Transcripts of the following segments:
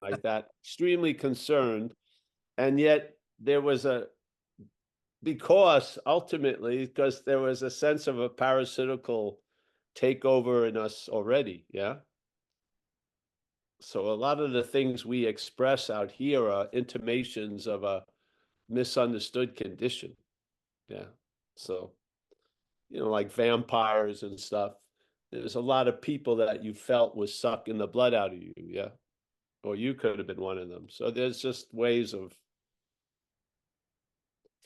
like that, extremely concerned. And yet there was because ultimately, because there was a sense of a parasitical takeover in us already. Yeah. So a lot of the things we express out here are intimations of a misunderstood condition. Yeah. So, like vampires and stuff. There's a lot of people that you felt was sucking the blood out of you. Yeah. Or you could have been one of them. So there's just ways of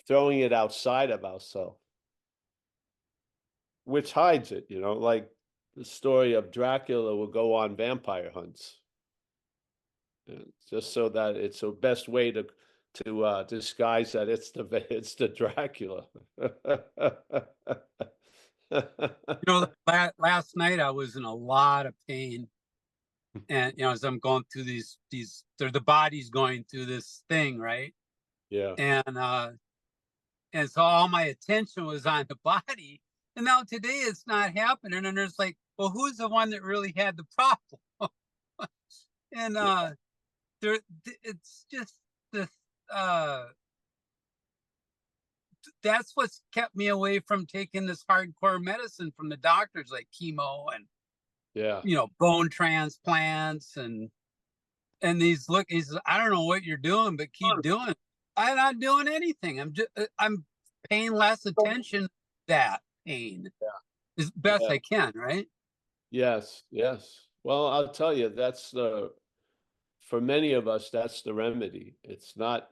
throwing it outside of ourselves, which hides it, like the story of Dracula will go on vampire hunts. Just so that it's the best way to disguise that it's the Dracula. Last night I was in a lot of pain, and as I'm going through the body's going through this thing, right? Yeah. And so all my attention was on the body, and now today it's not happening, and there's like, well, who's the one that really had the problem? And there, it's just this. That's what's kept me away from taking this hardcore medicine from the doctors, like chemo and Yeah. bone transplants and these look. He says, I don't know what you're doing, but keep doing it. I'm not doing anything. I'm paying less attention to that pain as best Yeah. I can, right? Yes. Yes. Well, I'll tell you, for many of us, that's the remedy. It's not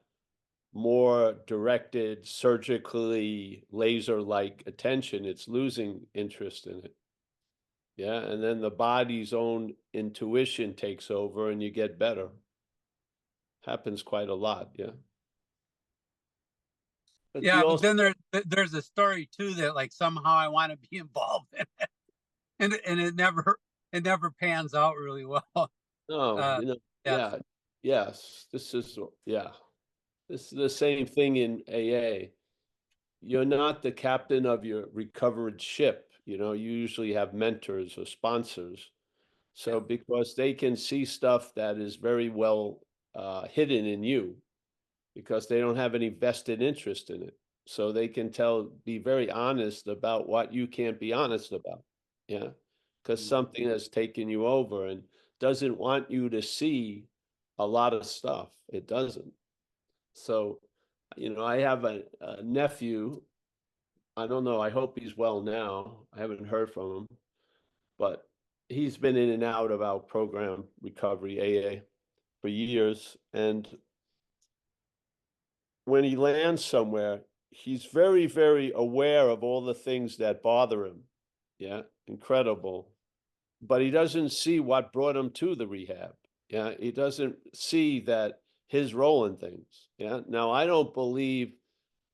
more directed, surgically laser-like attention. It's losing interest in it. Yeah. And then the body's own intuition takes over and you get better. Happens quite a lot. Yeah. But Yeah, you but also, then there's a story too that like somehow I want to be involved in it, and it never pans out really well. no, Uh, yeah, yeah, yes, yeah, this is the same thing in AA. You're not the captain of your recovered ship. You usually have mentors or sponsors. So yeah, because they can see stuff that is very well hidden in you, because they don't have any vested interest in it. So they can be very honest about what you can't be honest about. Yeah. Because something has taken you over and doesn't want you to see a lot of stuff. It doesn't. So, I have a nephew. I don't know. I hope he's well now. I haven't heard from him, but he's been in and out of our program, Recovery AA, for years. And when he lands somewhere, he's very, very aware of all the things that bother him. Yeah, incredible. But he doesn't see what brought him to the rehab. Yeah, he doesn't see that his role in things. Yeah. Now, I don't believe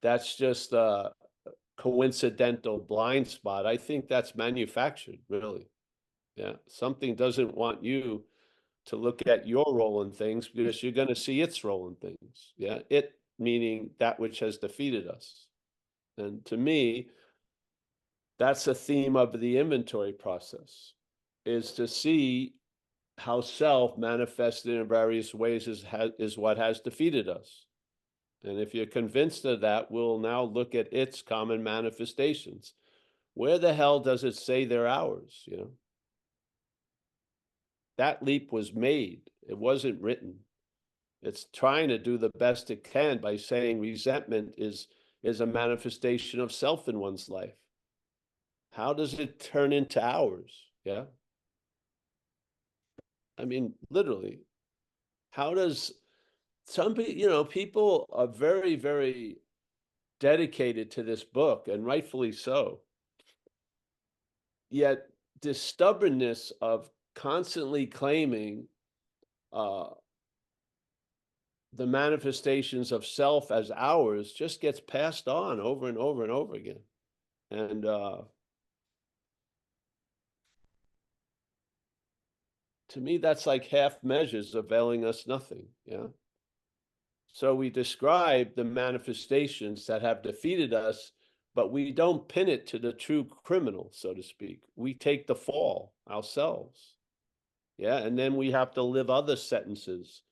that's just a coincidental blind spot. I think that's manufactured, really. Yeah. Something doesn't want you to look at your role in things because you're going to see its role in things. Yeah. It meaning that which has defeated us. And to me, that's a theme of the inventory process, is to see how self manifested in various ways is what has defeated us. And if you're convinced of that, we'll now look at its common manifestations. Where the hell does it say they're ours? That leap was made. It wasn't written. It's trying to do the best it can by saying resentment is a manifestation of self in one's life. How does it turn into ours? Yeah. I mean, literally, how does people are very, very dedicated to this book, and rightfully so. Yet this stubbornness of constantly claiming uh, the manifestations of self as ours just gets passed on over and over and over again. And to me, that's like half measures availing us nothing. Yeah. So we describe the manifestations that have defeated us, but we don't pin it to the true criminal, so to speak. We take the fall ourselves. Yeah. And then we have to live other sentences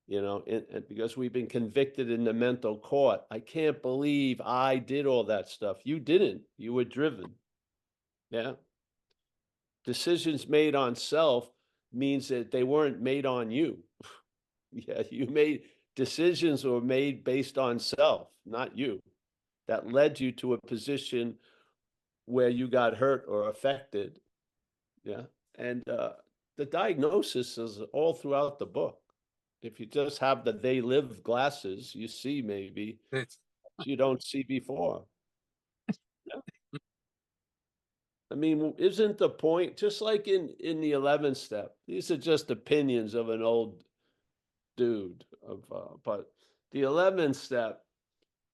and because we've been convicted in the mental court. I can't believe I did all that stuff. You didn't. You were driven. Yeah. Decisions made on self means that they weren't made on you. Yeah, you made decisions were made based on self, not you. That led you to a position where you got hurt or affected. Yeah. And the diagnosis is all throughout the book. If you just have the they live glasses, you see maybe It's, you don't see before. Yeah. I mean, isn't the point just like in the 11th step? These are just opinions of an old dude but the 11th step,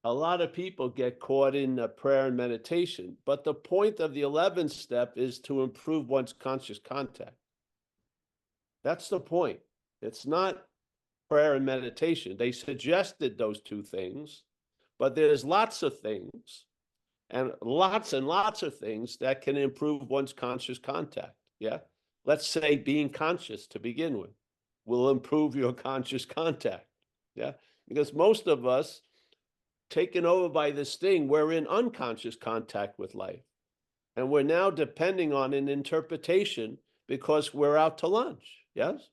a lot of people get caught in prayer and meditation, but the point of the 11th step is to improve one's conscious contact. That's the point. It's not prayer and meditation. They suggested those two things, but there's lots of things and lots of things that can improve one's conscious contact. Yeah. Let's say being conscious to begin with will improve your conscious contact. Yeah. Because most of us, taken over by this thing, we're in unconscious contact with life. And we're now depending on an interpretation because we're out to lunch. Yes.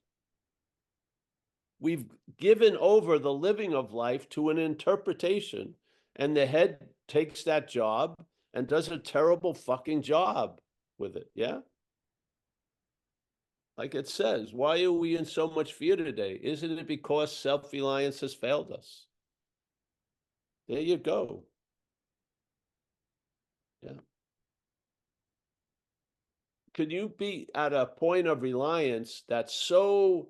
We've given over the living of life to an interpretation, and the head takes that job and does a terrible fucking job with it. Yeah. Like it says, why are we in so much fear today? Isn't it because self-reliance has failed us? There you go. Yeah. Could you be at a point of reliance that's so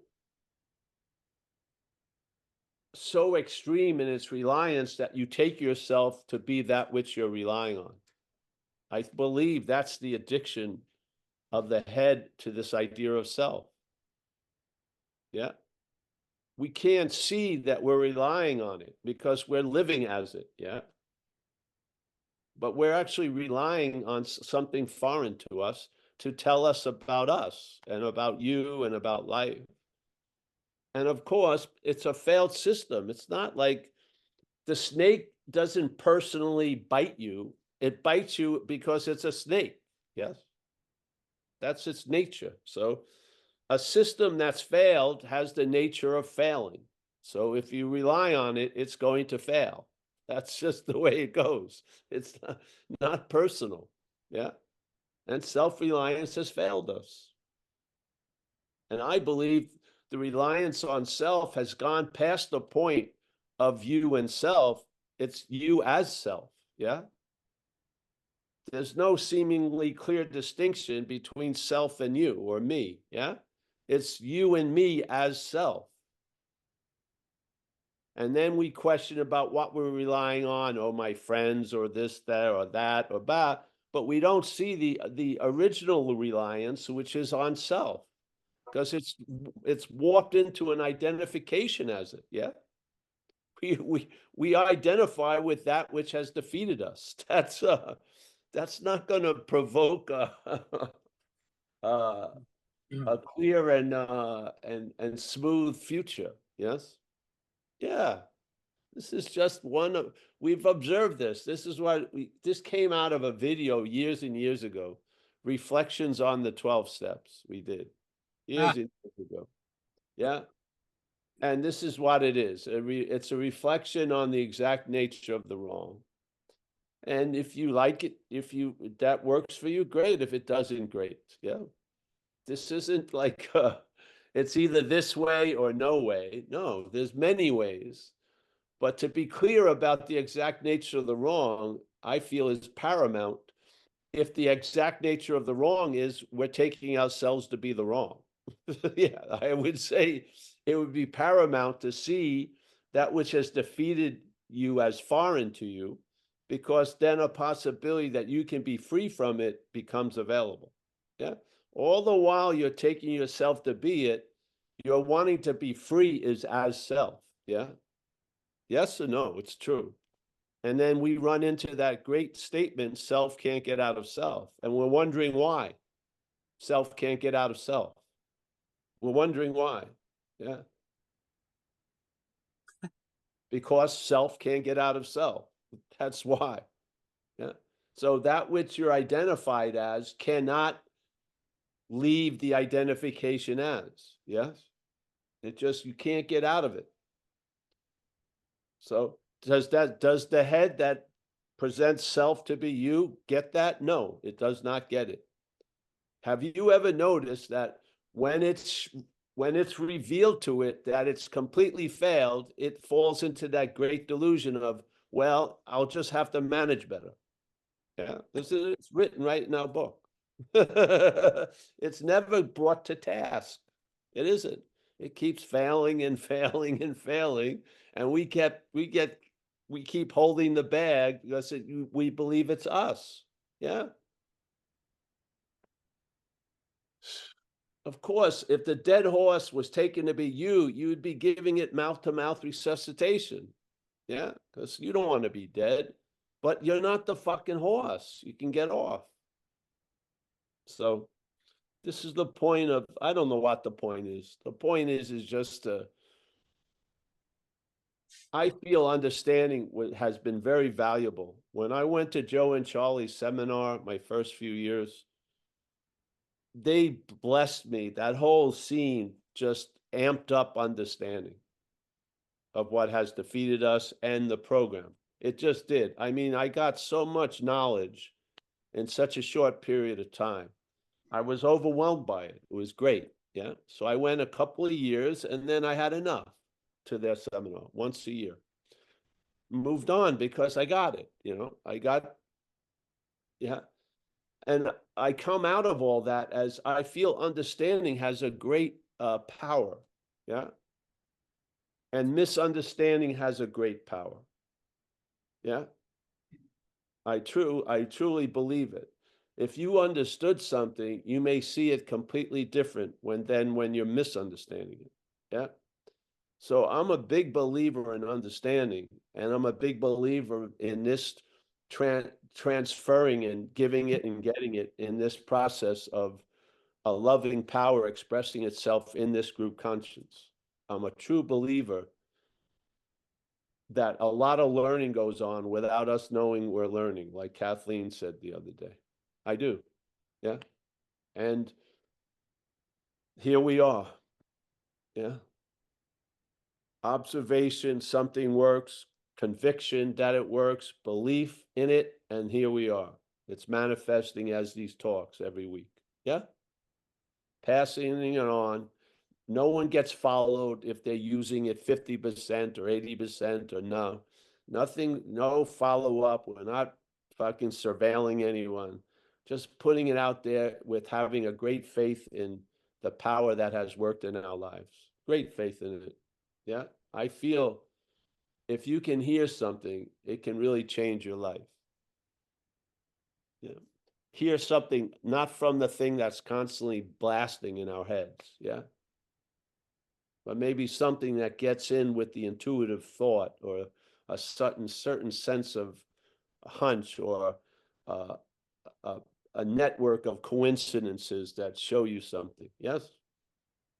extreme in its reliance that you take yourself to be that which you're relying on? I believe that's the addiction of the head to this idea of self. Yeah. We can't see that we're relying on it because we're living as it. Yeah. But we're actually relying on something foreign to us to tell us and about you and about life. And of course, it's a failed system. It's not like the snake doesn't personally bite you. It bites you because it's a snake. Yes. That's its nature. So a system that's failed has the nature of failing. So if you rely on it, it's going to fail. That's just the way it goes. It's not personal. Yeah. And self-reliance has failed us. And I believe the reliance on self has gone past the point of you and self. It's you as self. Yeah. There's no seemingly clear distinction between self and you or me. Yeah. It's you and me as self. And then we question about what we're relying on, or my friends, or this, that, or that, or that. But we don't see the original reliance, which is on self, because it's warped into an identification as it. Yeah. We identify with that which has defeated us. That's not going to provoke a clear and smooth future. Yes. Yeah. This is just one of, we've observed this. This came out of a video years and years ago. Reflections on the 12 steps we did years and years ago. Yeah. And this is what it is. It's a reflection on the exact nature of the wrong. And if you like it, if that works for you, great. If it doesn't, great. Yeah. This isn't like it's either this way or no way. No, there's many ways. But to be clear about the exact nature of the wrong, I feel is paramount. If the exact nature of the wrong is we're taking ourselves to be the wrong. Yeah, I would say it would be paramount to see that which has defeated you as foreign to you, because then a possibility that you can be free from it becomes available. Yeah. All the while you're taking yourself to be it, you're wanting to be free is as self. Yeah. Yes or no? It's true. And then we run into that great statement, self can't get out of self. And we're wondering why self can't get out of self. We're wondering why. Yeah. because self can't get out of self. That's why. Yeah. So that which you're identified as cannot leave the identification as. Yes. It just, you can't get out of it. So does the head that presents self to be you get that? No, it does not get it. Have you ever noticed that when it's revealed to it that it's completely failed, it falls into that great delusion of, well, I'll just have to manage better. Yeah, it's written right in our book. It's never brought to task. It isn't. It keeps failing and failing and failing, and we keep holding the bag because we believe it's us. Yeah. Of course, if the dead horse was taken to be you, you'd be giving it mouth-to-mouth resuscitation. Yeah, because you don't want to be dead, but you're not the fucking horse. You can get off. So this is the point of, I don't know what the point is. The point is just I feel understanding has been very valuable. When I went to Joe and Charlie's seminar, my first few years, they blessed me. That whole scene just amped up understanding of what has defeated us and the program. It just did. I mean, I got so much knowledge in such a short period of time. I was overwhelmed by it. It was great. Yeah. So I went a couple of years and then I had enough to their seminar once a year. Moved on because I got it. Yeah. And I come out of all that as I feel understanding has a great power. Yeah. And misunderstanding has a great power. Yeah. I truly believe it. If you understood something, you may see it completely different when you're misunderstanding it. Yeah. So I'm a big believer in understanding, and I'm a big believer in this transferring and giving it and getting it in this process of a loving power expressing itself in this group conscience. I'm a true believer that a lot of learning goes on without us knowing we're learning, like Kathleen said the other day. I do. Yeah. And here we are. Yeah. Observation, something works, conviction that it works, belief in it, and here we are. It's manifesting as these talks every week. Yeah. Passing it on. No one gets followed if they're using it 50% or 80% or no. Nothing, no follow up. We're not fucking surveilling anyone. Just putting it out there with having a great faith in the power that has worked in our lives. Great faith in it. Yeah. I feel if you can hear something, it can really change your life. Yeah. Hear something not from the thing that's constantly blasting in our heads. Yeah. But maybe something that gets in with the intuitive thought or a certain sense of hunch or uh, a network of coincidences that show you something. Yes?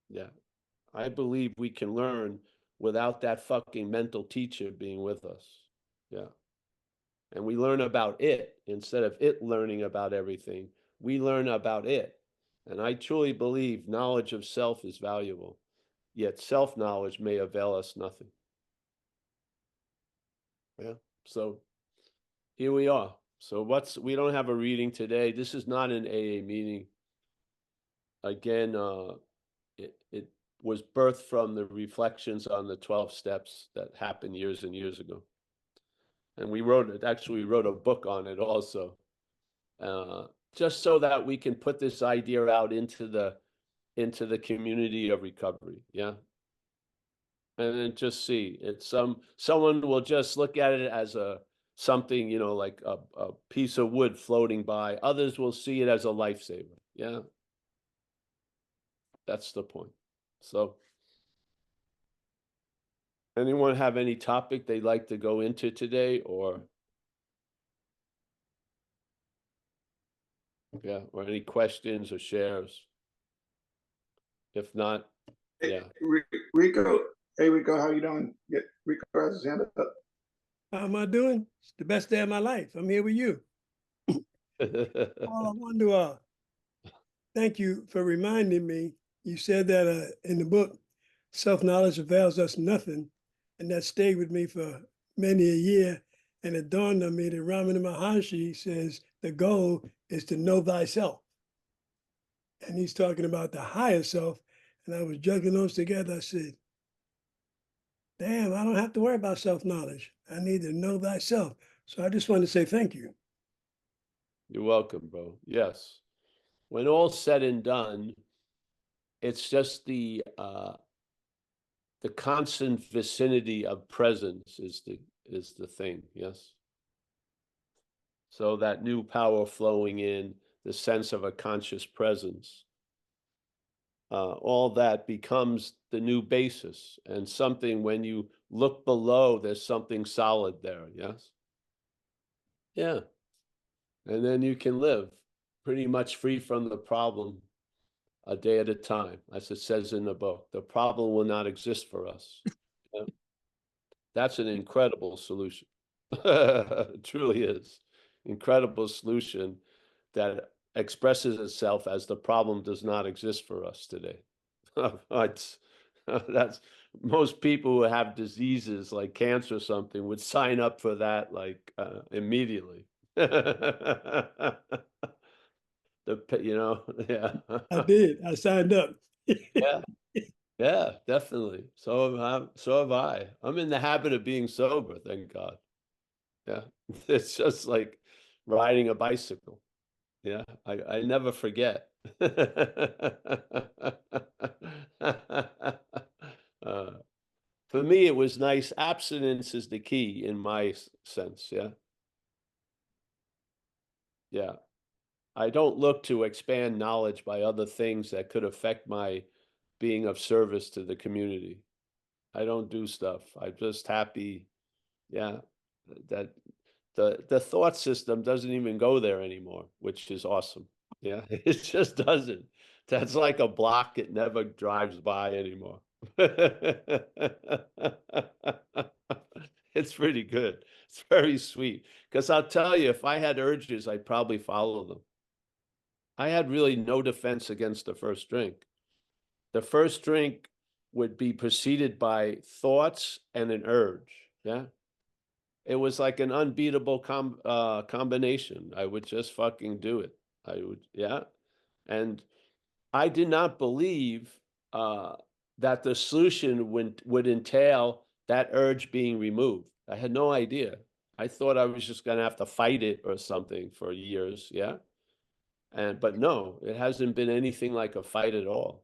Yeah. I believe we can learn without that fucking mental teacher being with us. Yeah. And we learn about it instead of it learning about everything. We learn about it. And I truly believe knowledge of self is valuable, yet self-knowledge may avail us nothing. Yeah. So here we are. So we don't have a reading today. This is not an AA meeting. Again, it was birthed from the reflections on the 12 steps that happened years and years ago. And we wrote a book on it also, just so that we can put this idea out into the community of recovery. Yeah. And then just see someone will just look at it as something, like a piece of wood floating by. Others will see it as a lifesaver. Yeah. That's the point. So anyone have any topic they'd like to go into today or any questions or shares? If not, yeah. Rico, Hey Rico, how you doing? Yeah, Rico has his hand up. How am I doing? It's the best day of my life. I'm here with you. All I want to thank you for reminding me. You said that in the book, self-knowledge avails us nothing, and that stayed with me for many a year. And it dawned on me that Ramana Maharshi says the goal is to know thyself, and he's talking about the higher self. And I was juggling those together. I said, "Damn, I don't have to worry about self-knowledge. I need to know thyself." So I just want to say thank you. You're welcome, bro. Yes. When all's said and done, it's just the constant vicinity of presence is the thing, yes. So that new power flowing in, the sense of a conscious presence, all that becomes the new basis, and something when you look below, there's something solid there, yes? Yeah. And then you can live pretty much free from the problem a day at a time, as it says in the book. The problem will not exist for us. Yeah. That's an incredible solution. It truly is. Incredible solution that expresses itself as the problem does not exist for us today. It's, that's most people who have diseases like cancer or something would sign up for that like immediately. Yeah. I did. I signed up. Yeah. Yeah, definitely. So have I. I'm in the habit of being sober, thank God. Yeah. It's just like riding a bicycle. Yeah. I never forget. Uh, for me, it was nice. Abstinence is the key in my sense. Yeah. Yeah. I don't look to expand knowledge by other things that could affect my being of service to the community. I don't do stuff. I'm just happy, yeah, that the thought system doesn't even go there anymore, which is awesome. Yeah, it just doesn't. That's like a block it never drives by anymore. It's pretty good. It's very sweet. Because I'll tell you, if I had urges, I'd probably follow them. I had really no defense against the first drink. The first drink would be preceded by thoughts and an urge. Yeah. It was like an unbeatable combination. I would just fucking do it. I would, yeah. And I did not believe uh, that the solution would entail that urge being removed. I had no idea. I thought I was just going to have to fight it or something for years. Yeah. But no, it hasn't been anything like a fight at all.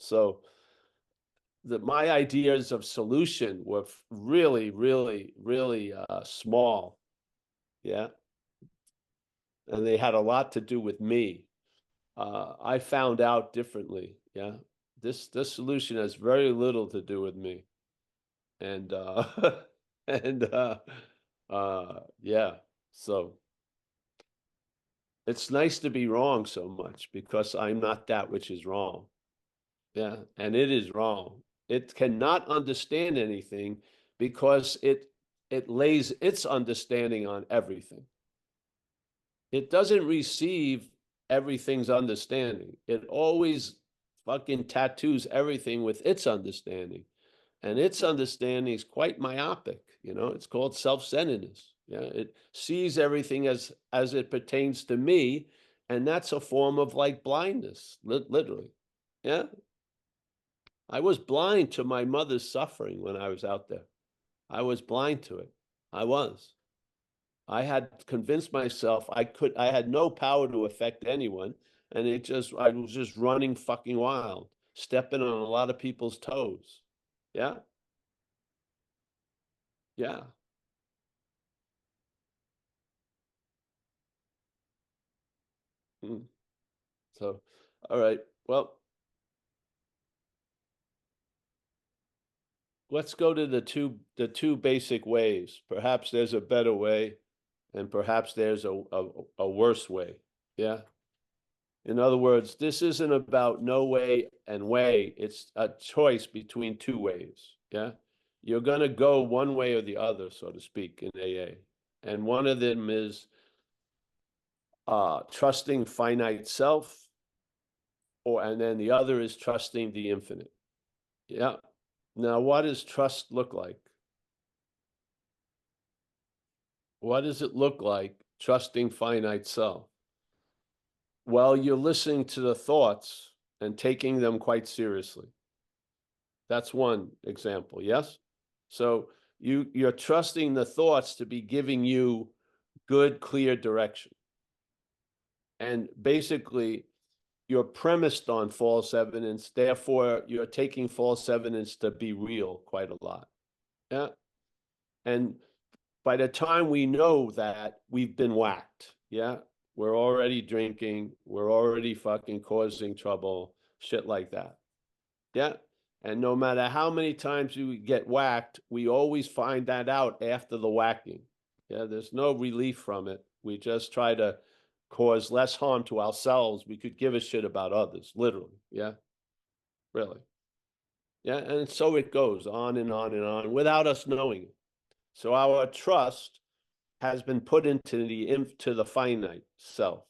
So my ideas of solution were really, really, really small. Yeah. And they had a lot to do with me. I found out differently. Yeah. This solution has very little to do with me. And and yeah. So it's nice to be wrong so much because I'm not that which is wrong. Yeah, and it is wrong. It cannot understand anything because it lays its understanding on everything. It doesn't receive everything's understanding. It always fucking tattoos everything with its understanding. And its understanding is quite myopic, it's called self-centeredness. Yeah, it sees everything as it pertains to me, and that's a form of like blindness, literally. Yeah. I was blind to my mother's suffering when I was out there. I was blind to it. I was. I had convinced myself I had no power to affect anyone. And I was just running fucking wild, stepping on a lot of people's toes. Yeah. Yeah. Mm. So, all right. Well, let's go to the two basic ways. Perhaps there's a better way, and perhaps there's a worse way. Yeah. In other words, this isn't about no way and way. It's a choice between two ways. Yeah. You're going to go one way or the other, so to speak, in AA. And one of them is trusting finite self, and then the other is trusting the infinite. Yeah. Now, what does trust look like? What does it look like trusting finite self? Well, you're listening to the thoughts and taking them quite seriously. That's one example, yes? So you're trusting the thoughts to be giving you good, clear direction. And basically, you're premised on false evidence, therefore you're taking false evidence to be real quite a lot. Yeah. And by the time we know that, we've been whacked. Yeah. We're already drinking, we're already fucking causing trouble, shit like that. Yeah. And no matter how many times we get whacked, we always find that out after the whacking. Yeah. There's no relief from it. We just try to cause less harm to ourselves. We could give a shit about others, literally. Yeah. Really. Yeah. And so it goes on and on and on without us knowing it. So our trust has been put into the finite self,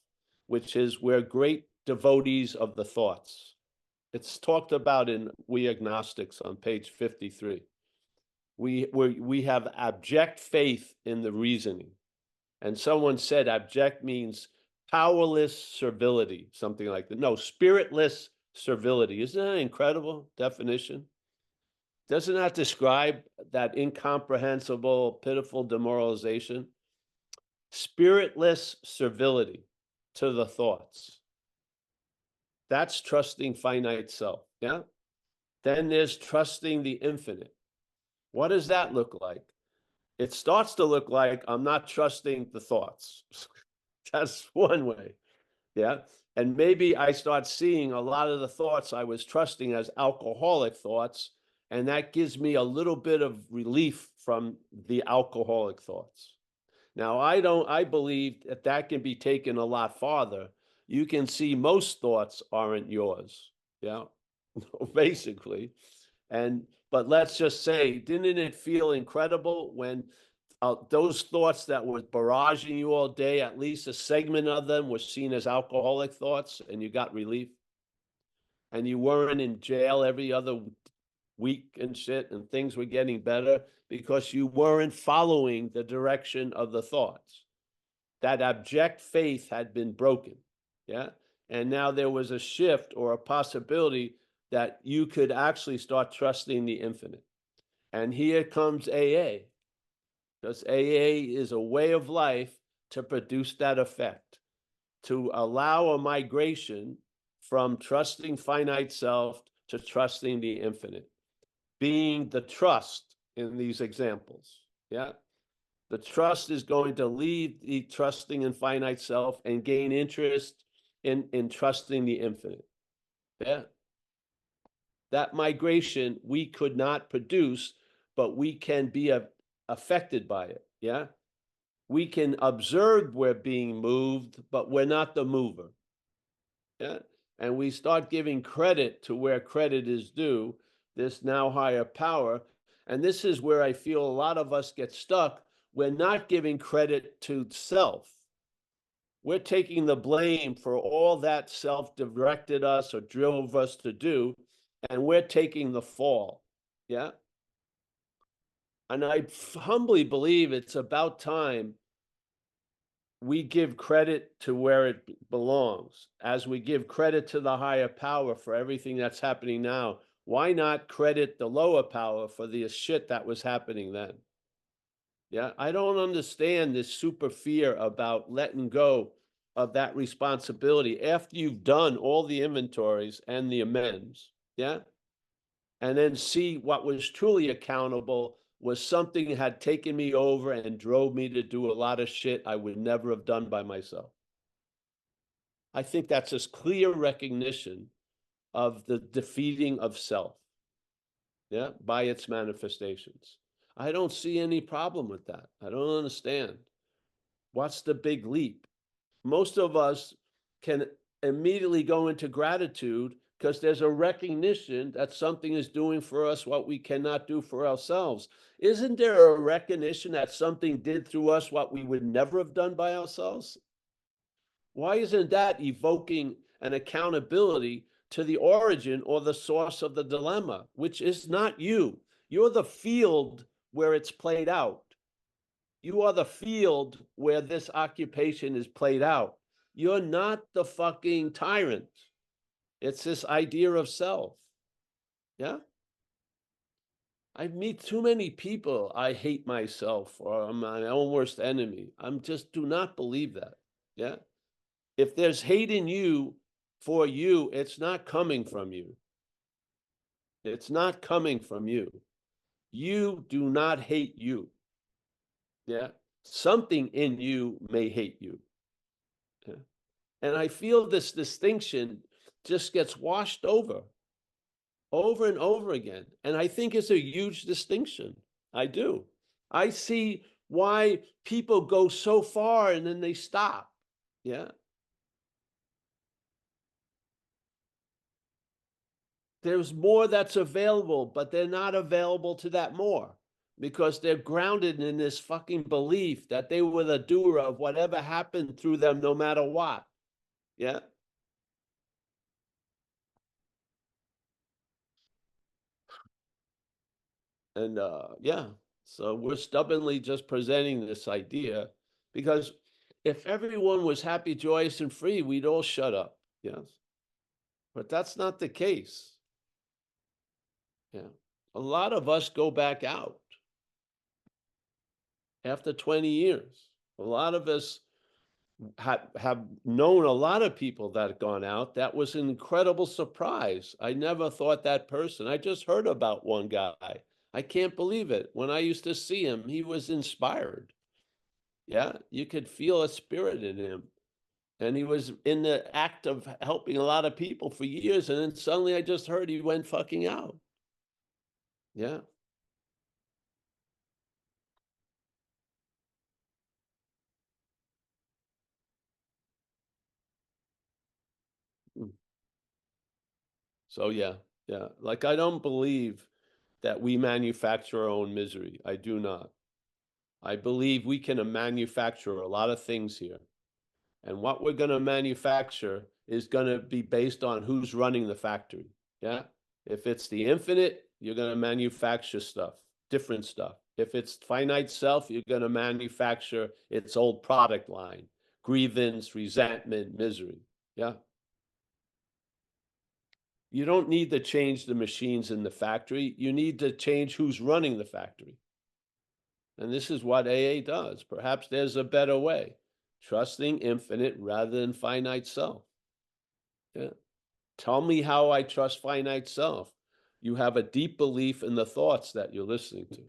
which is we're great devotees of the thoughts. It's talked about in We Agnostics on page 53. We have abject faith in the reasoning. And someone said abject means powerless servility, something like that. No, spiritless servility. Isn't that an incredible definition? Doesn't that describe that incomprehensible, pitiful demoralization? Spiritless servility to the thoughts. That's trusting finite self. Yeah. Then there's trusting the infinite. What does that look like? It starts to look like I'm not trusting the thoughts. That's one way. Yeah. And maybe I start seeing a lot of the thoughts I was trusting as alcoholic thoughts. And that gives me a little bit of relief from the alcoholic thoughts. Now, I believe that can be taken a lot farther. You can see most thoughts aren't yours. Yeah, basically. But let's just say, didn't it feel incredible when those thoughts that were barraging you all day, at least a segment of them was seen as alcoholic thoughts and you got relief? And you weren't in jail every other week and shit, and things were getting better because you weren't following the direction of the thoughts. That abject faith had been broken. Yeah. And now there was a shift or a possibility that you could actually start trusting the infinite. And here comes AA, because AA is a way of life to produce that effect, to allow a migration from trusting finite self to trusting the infinite, being the trust in these examples. Yeah. The trust is going to leave the trusting in finite self and gain interest in trusting the infinite. Yeah. That migration we could not produce, but we can be affected by it. Yeah. We can observe we're being moved, but we're not the mover. Yeah. And we start giving credit to where credit is due, this now higher power. And this is where I feel a lot of us get stuck. We're not giving credit to self. We're taking the blame for all that self directed us or drove us to do, and we're taking the fall. Yeah. And I humbly believe it's about time we give credit to where it belongs. As we give credit to the higher power for everything that's happening now, why not credit the lower power for the shit that was happening then? Yeah, I don't understand this super fear about letting go of that responsibility after you've done all the inventories and the amends. Yeah. And then see what was truly accountable was something that had taken me over and drove me to do a lot of shit I would never have done by myself. I think that's a clear recognition of the defeating of self, yeah, by its manifestations. I don't see any problem with that. I don't understand. What's the big leap? Most of us can immediately go into gratitude because there's a recognition that something is doing for us what we cannot do for ourselves. Isn't there a recognition that something did through us what we would never have done by ourselves? Why isn't that evoking an accountability to the origin or the source of the dilemma, which is not you? You're the field where it's played out. You are the field where this occupation is played out. You're not the fucking tyrant. It's this idea of self. Yeah. I meet too many people. I hate myself or I'm my own worst enemy. I'm just do not believe that. Yeah. If there's hate in you for you, it's not coming from you. It's not coming from you. You do not hate you. Yeah. Something in you may hate you. Yeah. And I feel this distinction just gets washed over and over again. And I think it's a huge distinction. I do. I see why people go so far and then they stop. Yeah. There's more that's available, but they're not available to that more because they're grounded in this fucking belief that they were the doer of whatever happened through them, no matter what. Yeah. And yeah, so we're stubbornly just presenting this idea because if everyone was happy, joyous, and free, we'd all shut up. Yes. But that's not the case. Yeah. A lot of us go back out after 20 years. A lot of us have known a lot of people that have gone out. That was an incredible surprise. I never thought that person. I just heard about one guy. I can't believe it. When I used to see him, he was inspired. Yeah, you could feel a spirit in him. And he was in the act of helping a lot of people for years. And then suddenly I just heard he went fucking out. Yeah. Mm. So yeah, yeah. Like I don't believe that we manufacture our own misery. I do not. I believe we can manufacture a lot of things here. And what we're going to manufacture is going to be based on who's running the factory. Yeah. If it's the infinite, you're going to manufacture stuff, different stuff. If it's finite self, you're going to manufacture its old product line, grievance, resentment, misery. Yeah. You don't need to change the machines in the factory. You need to change who's running the factory. And this is what AA does. Perhaps there's a better way. Trusting infinite rather than finite self. Yeah. Tell me how I trust finite self. You have a deep belief in the thoughts that you're listening to.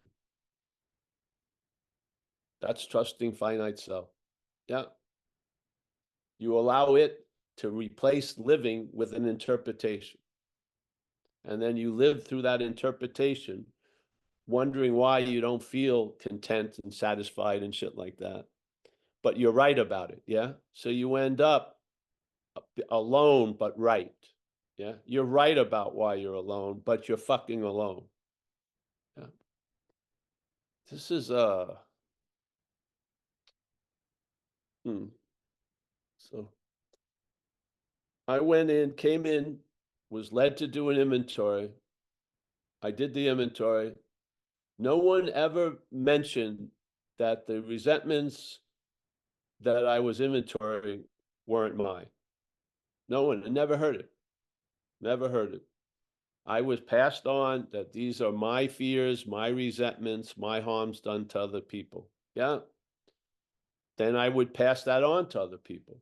That's trusting finite self. Yeah. You allow it to replace living with an interpretation. And then you live through that interpretation, wondering why you don't feel content and satisfied and shit like that. But you're right about it. Yeah. So you end up alone, but right. Yeah. You're right about why you're alone, but you're fucking alone. Yeah. This is so I went in, came in, was led to do an inventory. I did the inventory. No one ever mentioned that the resentments that I was inventorying weren't mine. No one, I never heard it. Never heard it. I was passed on that these are my fears, my resentments, my harms done to other people. Yeah. Then I would pass that on to other people.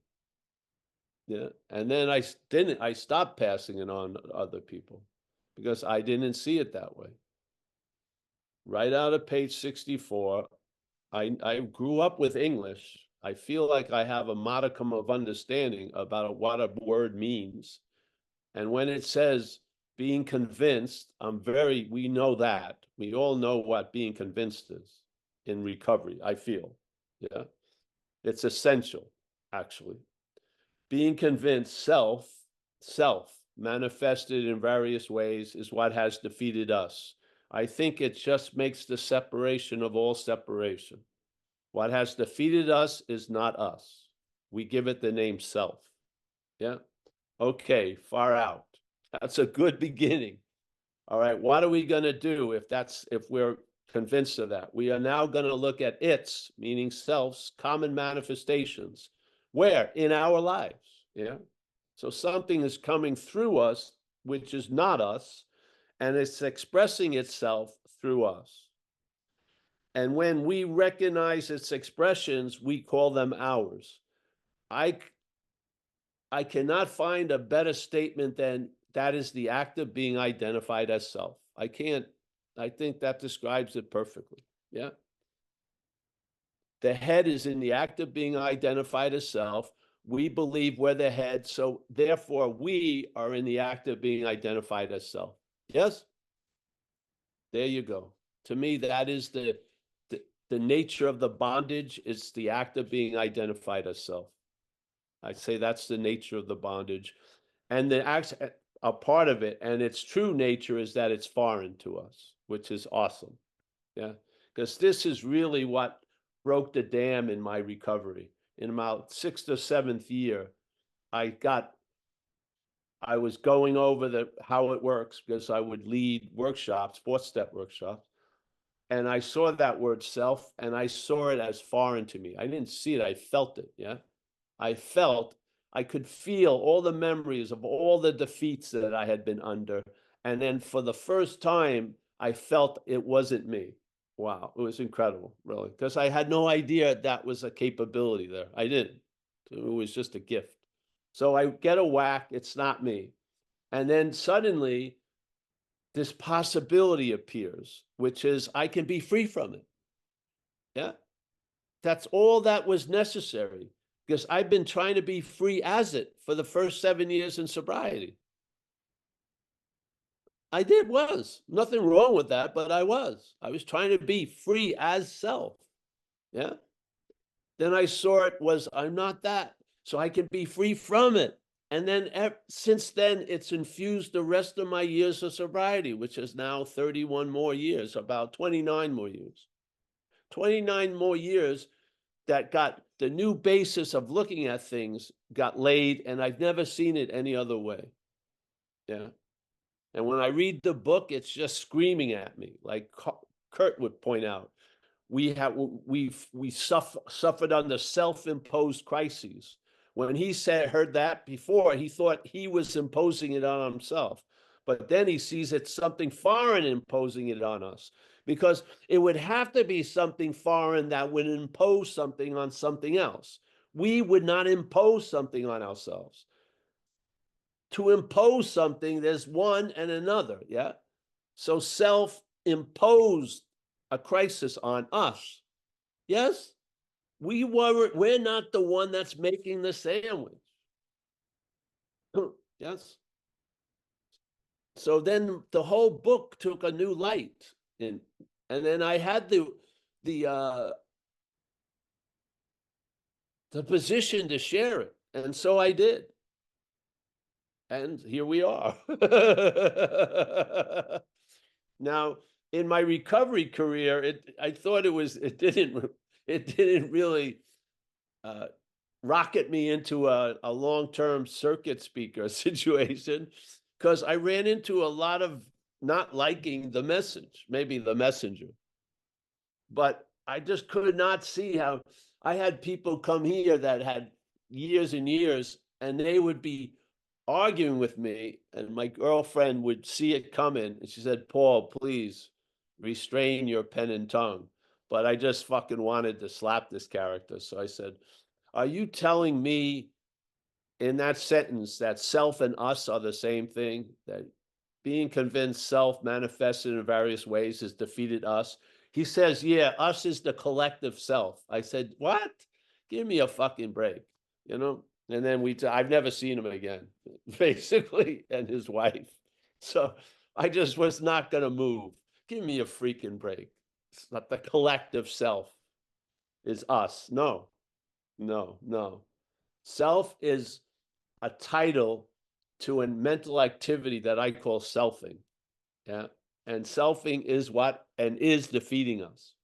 Yeah. And then I stopped passing it on to other people because I didn't see it that way. Right out of page 64, I grew up with English. I feel like I have a modicum of understanding about what a word means. And when it says being convinced, we know that. We all know what being convinced is in recovery, I feel. Yeah. It's essential, actually. Being convinced, self, manifested in various ways, is what has defeated us. I think it just makes the separation of all separation. What has defeated us is not us. We give it the name self. Yeah. Okay, far out. That's a good beginning. All right, what are we going to do if we're convinced of that? We are now going to look at its, meaning self's, common manifestations. Where? In our lives. Yeah. So something is coming through us, which is not us, and it's expressing itself through us. And when we recognize its expressions, we call them ours. I cannot find a better statement than that is the act of being identified as self. I think that describes it perfectly. Yeah. The head is in the act of being identified as self. We believe we're the head, so therefore we are in the act of being identified as self. Yes? There you go. To me, that is the nature of the bondage. It's the act of being identified as self. I say that's the nature of the bondage. And the acts, a part of it, and its true nature is that it's foreign to us, which is awesome. Yeah. Because this is really what broke the dam in my recovery. In about 6th or 7th year, I was going over how it works, because I would lead workshops, 4-step workshops. And I saw that word self, and I saw it as foreign to me. I didn't see it, I felt it. Yeah. I could feel all the memories of all the defeats that I had been under. And then for the first time, I felt it wasn't me. Wow, it was incredible, really, because I had no idea that was a capability there. I didn't. It was just a gift. So I get a whack, it's not me. And then suddenly, this possibility appears, which is I can be free from it. Yeah. That's all that was necessary, because I've been trying to be free as it for the first 7 years in sobriety. Was nothing wrong with that, but I was trying to be free as self. Yeah. Then I saw it was, I'm not that, so I can be free from it. And then since then, it's infused the rest of my years of sobriety, which is now 31 more years, about 29 more years. 29 more years that got the new basis of looking at things got laid, and I've never seen it any other way. Yeah. And when I read the book, it's just screaming at me, like Kurt would point out. We suffered under self-imposed crises. When he heard that before, he thought he was imposing it on himself. But then he sees it's something foreign imposing it on us, because it would have to be something foreign that would impose something on something else. We would not impose something on ourselves. To impose something, there's one and another. Yeah. So self imposed a crisis on us. Yes. We're not the one that's making the sandwich. Yes. So then the whole book took a new light, and then I had the position to share it, and so I did. And here we are. Now, in my recovery career, I thought it didn't really rocket me into a long-term circuit speaker situation, because I ran into a lot of not liking the message, maybe the messenger. But I just could not see how I had people come here that had years and years, and they would be arguing with me, and my girlfriend would see it coming, and she said, "Paul, please restrain your pen and tongue." But I just fucking wanted to slap this character. So I said, "Are you telling me in that sentence that self and us are the same thing? That being convinced self manifested in various ways has defeated us?" He says, "Yeah, us is the collective self." I said, "What? Give me a fucking break, you know?" And then I've never seen him again, basically, and his wife. So I just was not going to move. Give me a freaking break. It's not the collective self is us. No, no, no. Self is a title to a mental activity that I call selfing. Yeah. And selfing is what and is defeating us.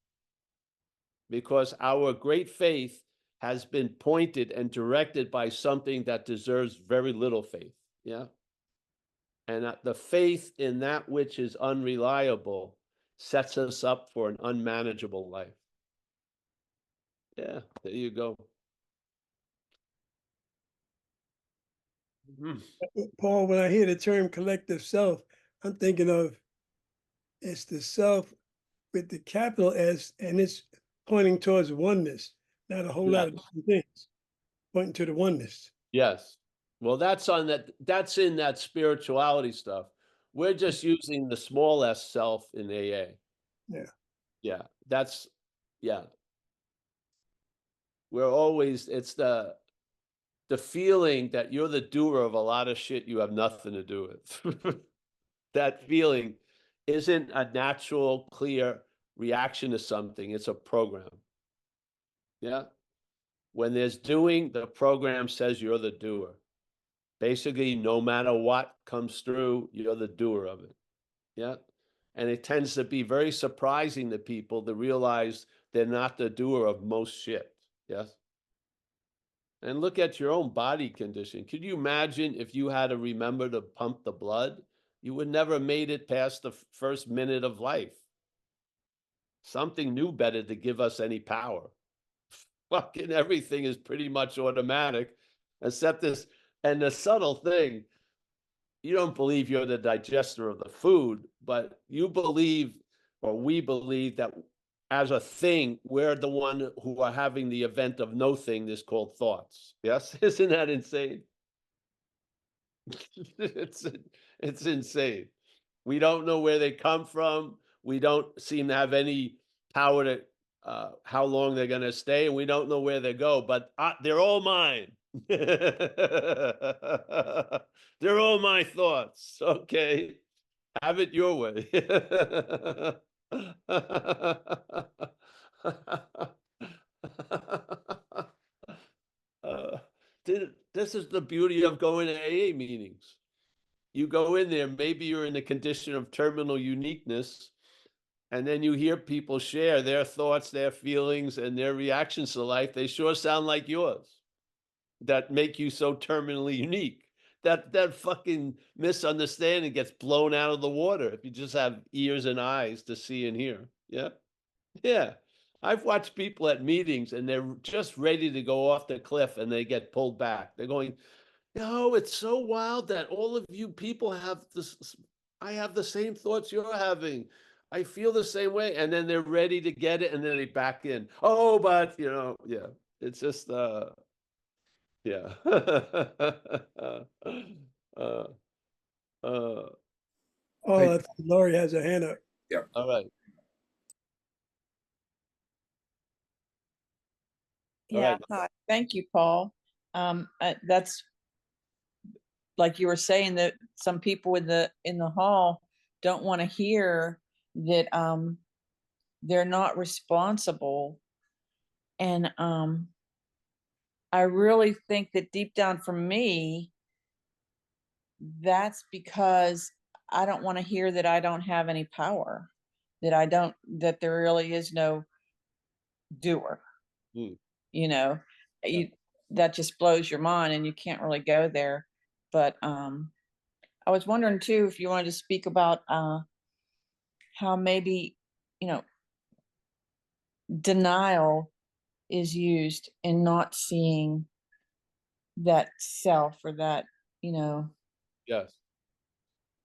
Because our great faith has been pointed and directed by something that deserves very little faith. Yeah. And the faith in that which is unreliable sets us up for an unmanageable life. Yeah, there you go. Paul, when I hear the term collective self, I'm thinking of it's the self with the capital S, and it's pointing towards oneness, not a whole lot of different things, pointing to the oneness. Yes. Well, that's in that spirituality stuff. We're just using the small s self in AA. Yeah. Yeah. Yeah. We're always, it's the feeling that you're the doer of a lot of shit you have nothing to do with. That feeling isn't a natural, clear reaction to something. It's a program. Yeah. When there's doing, the program says you're the doer. Basically, no matter what comes through, you're the doer of it. Yeah. And it tends to be very surprising to people to realize they're not the doer of most shit. Yes. And look at your own body condition. Could you imagine if you had to remember to pump the blood? You would never have made it past the first minute of life. Something new better to give us any power. Fucking everything is pretty much automatic, except this. And the subtle thing, you don't believe you're the digester of the food, but you believe, or we believe, that as a thing, we're the one who are having the event of no thing that's called thoughts. Yes? Isn't that insane? It's insane. We don't know where they come from. We don't seem to have any power to how long they're going to stay, and we don't know where they go, but they're all mine. They're all my thoughts. Okay. Have it your way. uh, this is the beauty of going to AA meetings. You go in there, maybe you're in a condition of terminal uniqueness, and then you hear people share their thoughts, their feelings, and their reactions to life. They sure sound like yours, that make you so terminally unique. That fucking misunderstanding gets blown out of the water if you just have ears and eyes to see and hear. Yeah. Yeah. I've watched people at meetings and they're just ready to go off the cliff and they get pulled back. They're going, no, it's so wild that all of you people have this. I have the same thoughts you're having. I feel the same way. And then they're ready to get it. And then they back in. Oh, but yeah, it's just, yeah. uh, uh, Oh, I think Laurie has her hand up. all right. Yeah, hi. Thank you, Paul. That's like you were saying, that some people in the hall don't want to hear that they're not responsible. And I really think that deep down for me, that's because I don't want to hear that I don't have any power, that there really is no doer. Yeah. That just blows your mind and you can't really go there. But I was wondering too, if you wanted to speak about how maybe, denial is used in not seeing that self, or that, Yes.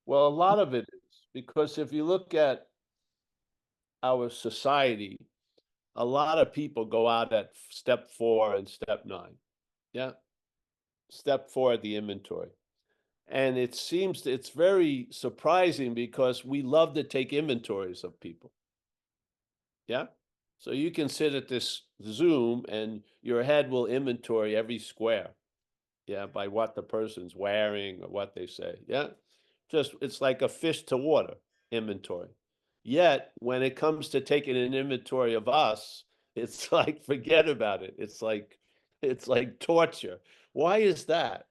Well, a lot of it is because if you look at our society, a lot of people go out at step 4 and step 9. Yeah. Step 4 at the inventory. And it seems it's very surprising because we love to take inventories of people. Yeah. So you can sit at this Zoom and your head will inventory every square. Yeah. By what the person's wearing or what they say. Yeah. Just, it's like a fish to water inventory. Yet when it comes to taking an inventory of us, it's like, forget about it. It's like torture. Why is that?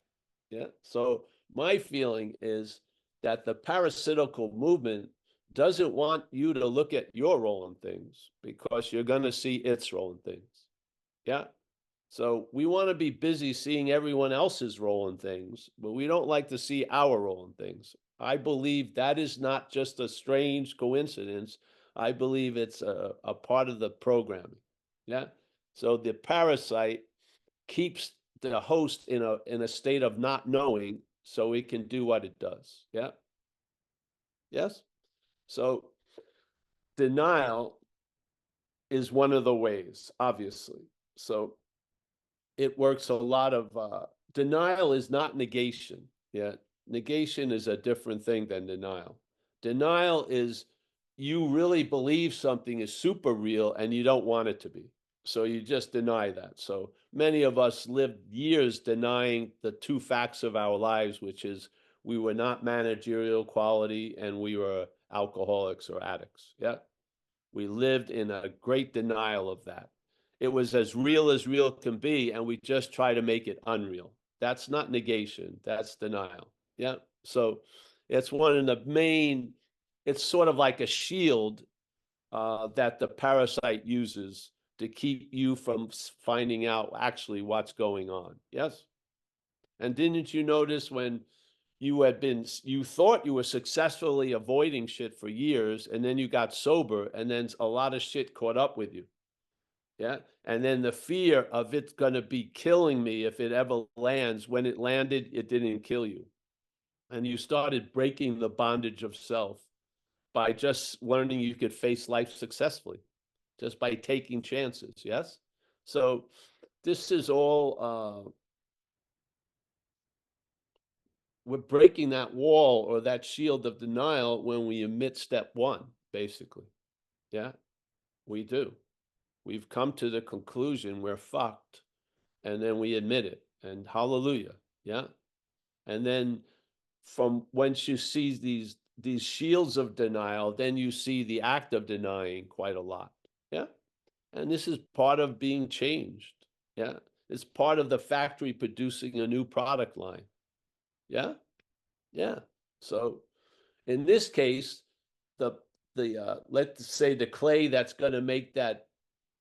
Yeah. So My feeling is that the parasitical movement doesn't want you to look at your role in things because you're going to see its role in things. Yeah. So we want to be busy seeing everyone else's role in things, but we don't like to see our role in things. I believe that is not just a strange coincidence. I believe it's a part of the programming. Yeah. So the parasite keeps the host in a state of not knowing so it can do what it does. Yeah. Yes. So denial is one of the ways, obviously. So it works a lot of denial is not negation. Yeah. Negation is a different thing than denial. Denial is you really believe something is super real and you don't want it to be. So you just deny that. So many of us lived years denying the two facts of our lives, which is we were not managerial quality and we were alcoholics or addicts. Yeah. We lived in a great denial of that. It was as real can be, and we just try to make it unreal. That's not negation, that's denial. Yeah. So it's one of the main, it's sort of like a shield that the parasite uses to keep you from finding out actually what's going on. Yes. And didn't you notice when you thought you were successfully avoiding shit for years, and then you got sober, and then a lot of shit caught up with you? Yeah. And then the fear of it's going to be killing me if it ever lands. When it landed, it didn't kill you. And you started breaking the bondage of self by just learning you could face life successfully, just by taking chances. Yes. So this is all we're breaking that wall or that shield of denial when we emit step one, basically. Yeah, we do. We've come to the conclusion we're fucked, and then we admit it, and hallelujah. Yeah. And then from once you see these shields of denial, then you see the act of denying quite a lot. Yeah. And this is part of being changed. Yeah. It's part of the factory producing a new product line. Yeah. Yeah. So in this case, the let's say the clay that's going to make that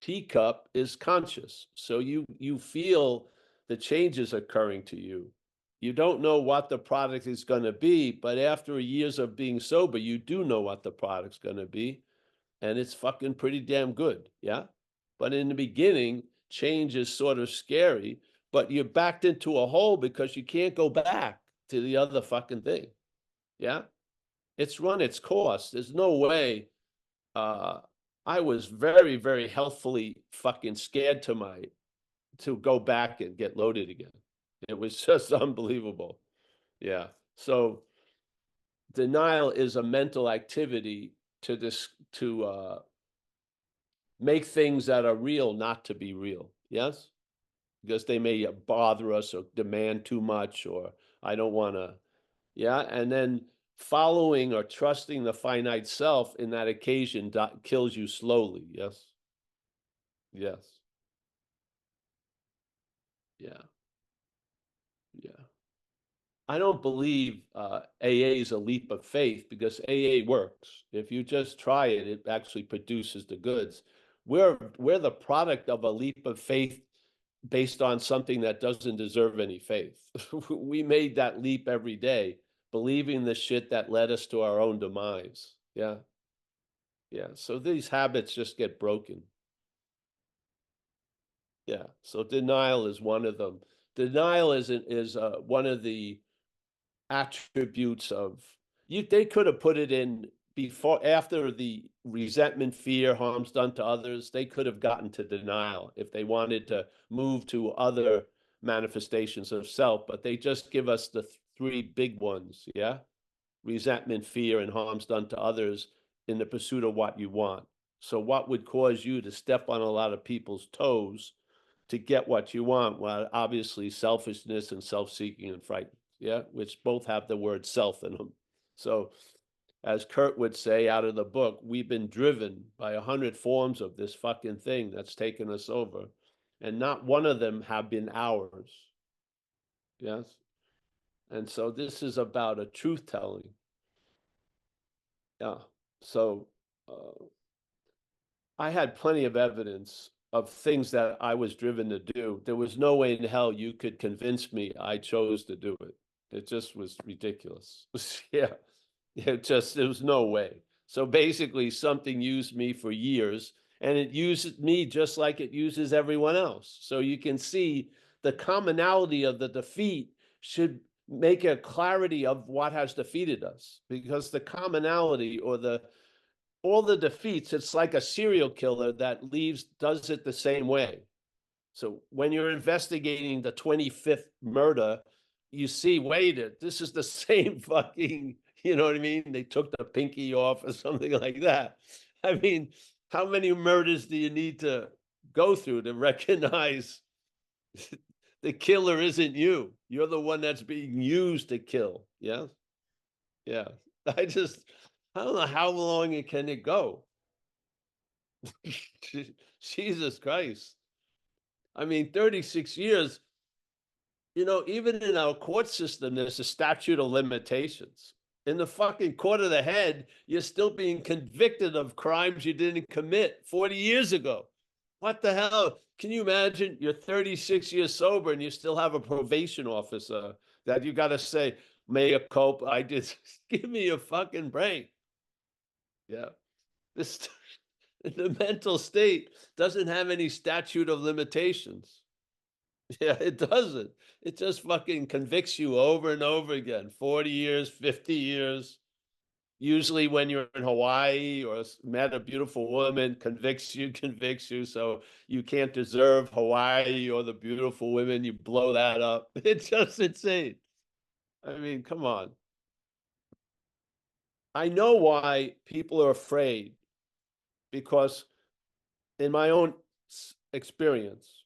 teacup is conscious. So you feel the changes occurring to you. You don't know what the product is going to be, but after years of being sober, you do know what the product's going to be, and it's fucking pretty damn good. Yeah. But in the beginning, change is sort of scary, but you're backed into a hole because you can't go back to the other fucking thing. Yeah. It's run its course. There's no way. Uh, I was very healthfully fucking scared to go back and get loaded again. It was just unbelievable. Yeah. So denial is a mental activity to make things that are real not to be real. Yes, because they may bother us or demand too much, or I don't want to. Yeah. And then following or trusting the finite self in that occasion kills you slowly. Yes. Yes. Yeah. Yeah. I don't believe AA is a leap of faith because AA works. If you just try it, it actually produces the goods. We're the product of a leap of faith based on something that doesn't deserve any faith. We made that leap every day, believing the shit that led us to our own demise. Yeah. Yeah. So these habits just get broken. Yeah. So denial is one of them. Denial is one of the attributes of you. They could have put it in before, after the resentment, fear, harms done to others. They could have gotten to denial if they wanted to move to other manifestations of self, but they just give us the three big ones. Yeah. Resentment, fear, and harms done to others in the pursuit of what you want. So what would cause you to step on a lot of people's toes to get what you want? Well, obviously selfishness and self-seeking and fright. Yeah, which both have the word self in them. So as Kurt would say out of the book, we've been driven by 100 forms of this fucking thing that's taken us over, and not one of them have been ours. Yes. And so this is about a truth telling. Yeah. So I had plenty of evidence of things that I was driven to do. There was no way in hell you could convince me I chose to do it. It just was ridiculous. Yeah. There was no way. So basically, something used me for years, and it uses me just like it uses everyone else. So you can see the commonality of the defeat should make a clarity of what has defeated us, because the commonality or all the defeats, it's like a serial killer that does it the same way. So when you're investigating the 25th murder, you see, wait, this is the same fucking, you know what I mean? They took the pinky off or something like that. I mean, how many murders do you need to go through to recognize the killer isn't you? You're the one that's being used to kill. Yeah. Yeah. I don't know how long can it go? Jesus Christ. I mean, 36 years, even in our court system, there's a statute of limitations. In the fucking court of the head, you're still being convicted of crimes you didn't commit 40 years ago. What the hell? Can you imagine you're 36 years sober and you still have a probation officer that you got to say, mea culpa, I did. Give me a fucking break. Yeah. The mental state doesn't have any statute of limitations. Yeah, it doesn't. It just fucking convicts you over and over again. 40 years, 50 years. Usually when you're in Hawaii or met a beautiful woman, convicts you. So you can't deserve Hawaii or the beautiful women. You blow that up. It's just insane. I mean, come on. I know why people are afraid, because in my own experience,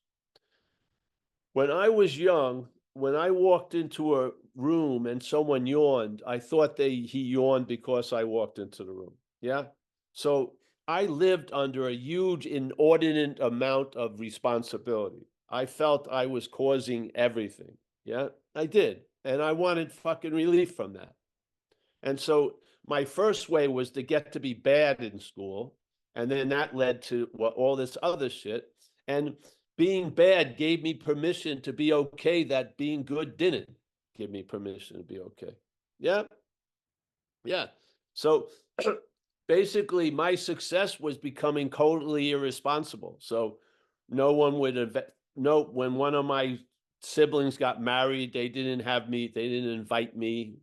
when I was young, when I walked into a room and someone yawned, I thought he yawned because I walked into the room. Yeah. So I lived under a huge, inordinate amount of responsibility. I felt I was causing everything. Yeah, I did. And I wanted fucking relief from that. And so my first way was to get to be bad in school. And then that led to all this other shit. And being bad gave me permission to be okay that being good didn't give me permission to be okay. Yeah. Yeah. So basically, my success was becoming totally irresponsible. So no one would when one of my siblings got married, they didn't invite me,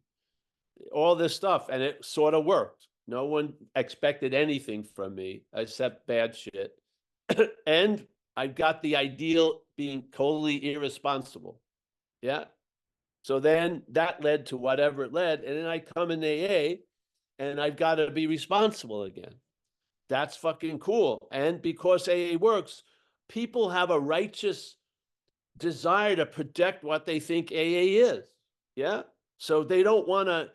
all this stuff. And it sort of worked. No one expected anything from me except bad shit. And I got the ideal being totally irresponsible. Yeah. So then that led to whatever it led. And then I come in AA and I've got to be responsible again. That's fucking cool. And because AA works, people have a righteous desire to protect what they think AA is. Yeah. So they don't want to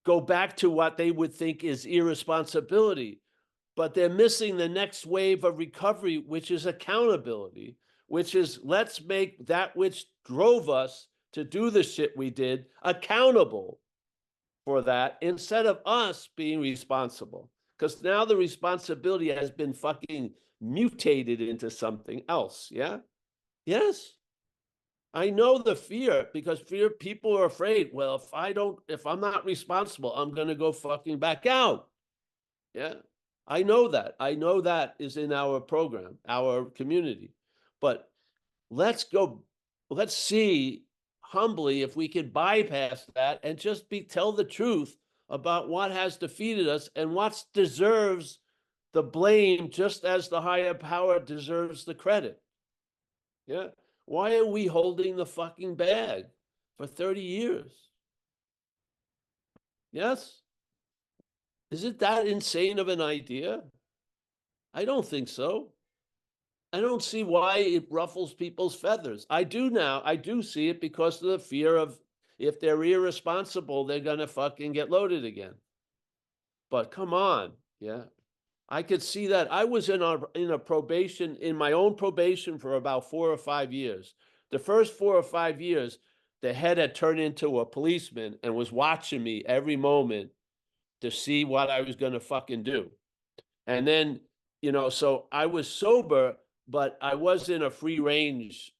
go back to what they would think is irresponsibility, but they're missing the next wave of recovery, which is accountability, which is let's make that which drove us to do the shit we did accountable for that, instead of us being responsible. Because now the responsibility has been fucking mutated into something else. Yeah. Yes. I know the fear, because people are afraid. Well, if I'm not responsible, I'm going to go fucking back out. Yeah. I know that. I know that is in our program, our community. But let's see humbly if we can bypass that and just tell the truth about what has defeated us and what deserves the blame, just as the higher power deserves the credit. Yeah. Why are we holding the fucking bag for 30 years? Yes? Is it that insane of an idea? I don't think so. I don't see why it ruffles people's feathers. I do now. I do see it because of the fear of, if they're irresponsible, they're going to fucking get loaded again. But come on. Yeah. I could see that. I was in my own probation for about 4 or 5 years. The first 4 or 5 years, the head had turned into a policeman and was watching me every moment to see what I was going to fucking do. And then, so I was sober, but I was in a free range.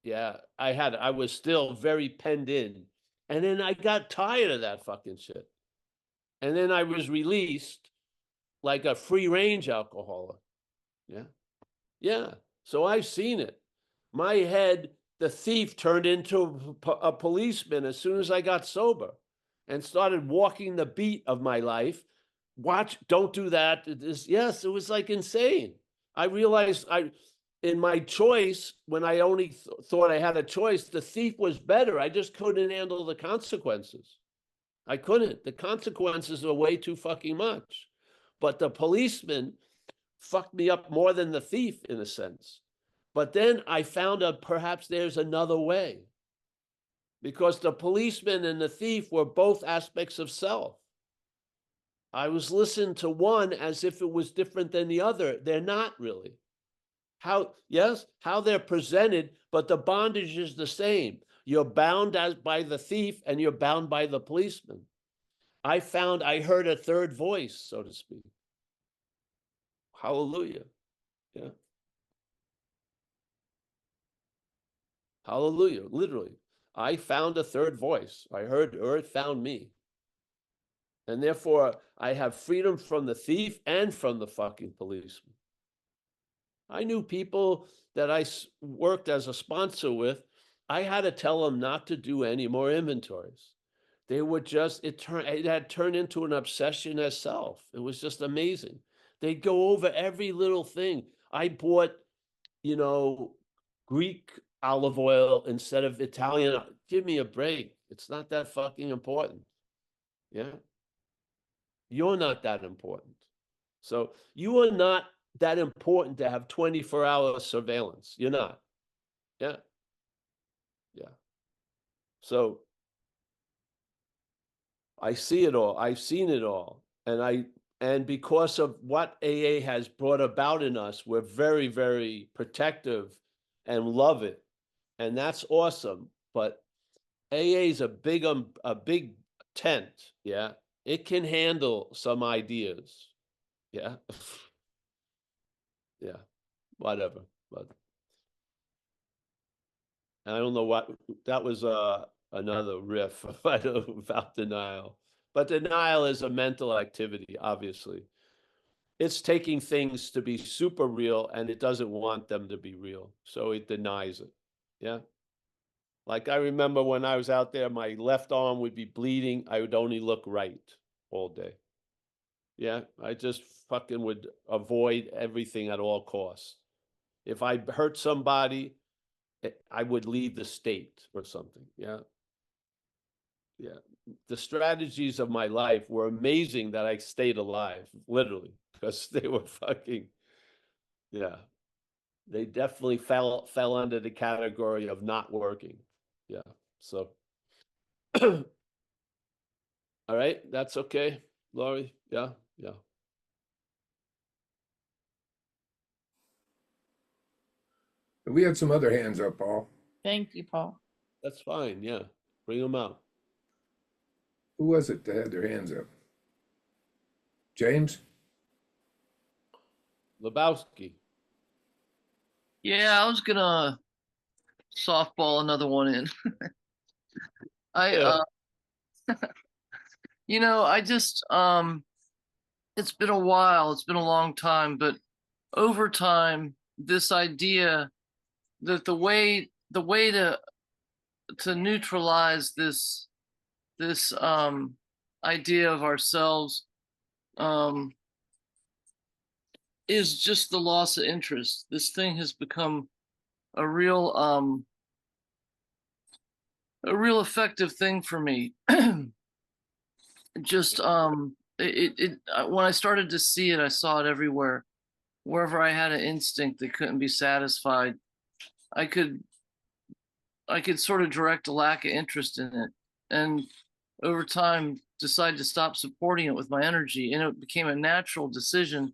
Yeah, I was still very penned in. And then I got tired of that fucking shit. And then I was released like a free range alcoholic. Yeah. Yeah. So I've seen it. My head, the thief turned into a policeman as soon as I got sober and started walking the beat of my life. Watch, don't do that. Yes, it was like insane. I realized in my choice, when I only thought I had a choice, the thief was better. I just couldn't handle the consequences. I couldn't. The consequences were way too fucking much. But the policeman fucked me up more than the thief, in a sense. But then I found out perhaps there's another way, because the policeman and the thief were both aspects of self. I was listening to one as if it was different than the other. They're not really. How they're presented, but the bondage is the same. You're bound as by the thief and you're bound by the policeman. I heard a third voice, so to speak. Hallelujah. Yeah. Hallelujah. Literally. I found a third voice. I heard, or it found me. And therefore, I have freedom from the thief and from the fucking policeman. I knew people that I worked as a sponsor with. I had to tell them not to do any more inventories. They would just, it had turned into an obsession as self. It was just amazing. They'd go over every little thing. I bought, Greek olive oil instead of Italian. Give me a break. It's not that fucking important. Yeah. You're not that important. So you are not that important to have 24-hour surveillance. You're not. Yeah. Yeah. So I see it all. I've seen it all. And because of what AA has brought about in us, we're very, very protective and love it. And that's awesome. But AA is a big tent. Yeah. It can handle some ideas. Yeah. Yeah. Whatever. But I don't know what that was, another riff about denial. But denial is a mental activity, obviously. It's taking things to be super real and it doesn't want them to be real. So it denies it. Yeah. Like I remember when I was out there, my left arm would be bleeding. I would only look right all day. Yeah. I just fucking would avoid everything at all costs. If I hurt somebody, I would leave the state or something. Yeah. Yeah. The strategies of my life were amazing that I stayed alive, literally, because they were fucking, yeah. They definitely fell under the category of not working. Yeah. So, all right. That's okay, Laurie. Yeah. Yeah. We had some other hands up, Paul. Thank you, Paul. That's fine. Yeah. Bring them out. Who was it that had their hands up? James? Lebowski. Yeah, I was gonna softball another one in. I I just it's been a while, it's been a long time, but over time, this idea that the way to neutralize this idea of ourselves is just the loss of interest. This thing has become a real effective thing for me. Just when I started to see it, I saw it everywhere. Wherever I had an instinct that couldn't be satisfied, I could sort of direct a lack of interest in it, and over time decided to stop supporting it with my energy, and it became a natural decision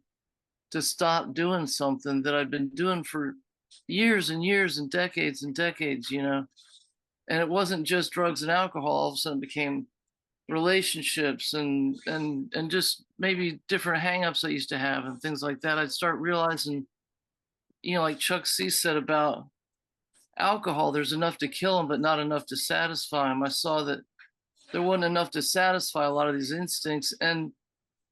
to stop doing something that I'd been doing for years and years and decades, And it wasn't just drugs and alcohol. All of a sudden it became relationships and just maybe different hangups I used to have and things like that. I'd start realizing, like Chuck C said about alcohol, there's enough to kill him, but not enough to satisfy him. I saw that there wasn't enough to satisfy a lot of these instincts. And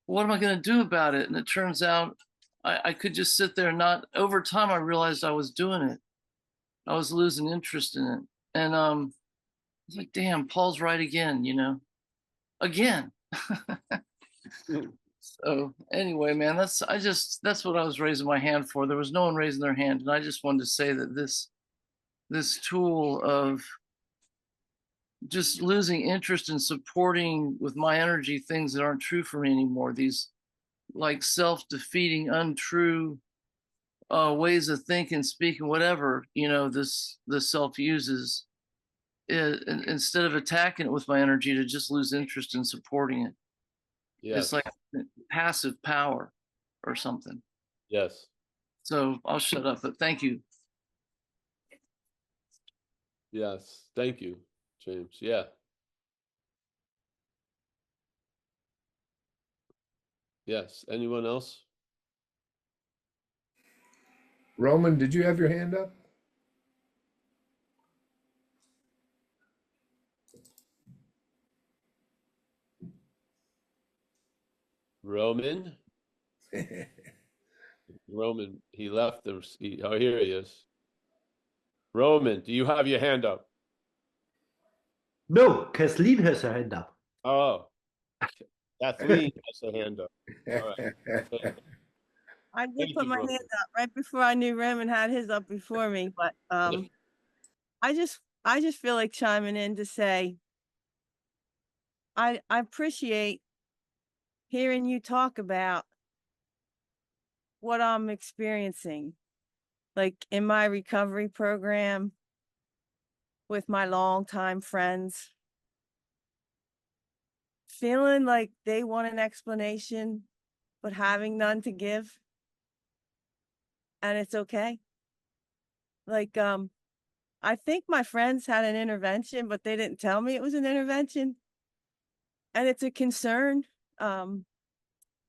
what am I going to do about it? And it turns out I could just sit there and not, over time, I realized I was doing it. I was losing interest in it. And I was like, damn, Paul's right again, again. So anyway, man, that's what I was raising my hand for. There was no one raising their hand. And I just wanted to say that this tool of just losing interest in supporting with my energy things that aren't true for me anymore, these like self-defeating, untrue ways of thinking, speaking, whatever, the self uses, instead of attacking it with my energy, to just lose interest in supporting it. Yes. It's like passive power or something. Yes. So I'll shut up, but thank you. Yes. Thank you, James. Yeah. Yes. Anyone else? Roman, did you have your hand up? Roman? Roman, he left. Oh, here he is. Roman, do you have your hand up? No, Kathleen has her hand up. Oh, Kathleen has a hand up. All right. I did Thank put you, my Roman. hand up right before I knew Raymond had his up before me, but I just feel like chiming in to say I appreciate hearing you talk about what I'm experiencing, like in my recovery program with my longtime friends, feeling like they want an explanation, but having none to give. And it's okay. Like, I think my friends had an intervention, but they didn't tell me it was an intervention. And it's a concern,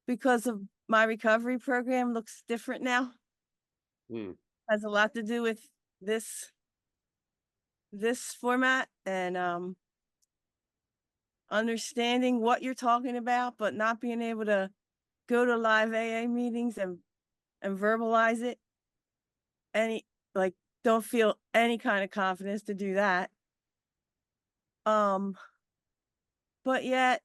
because of my recovery program looks different now. Has a lot to do with this format and understanding what you're talking about, but not being able to go to live AA meetings and verbalize it. Like, don't feel any kind of confidence to do that. But yet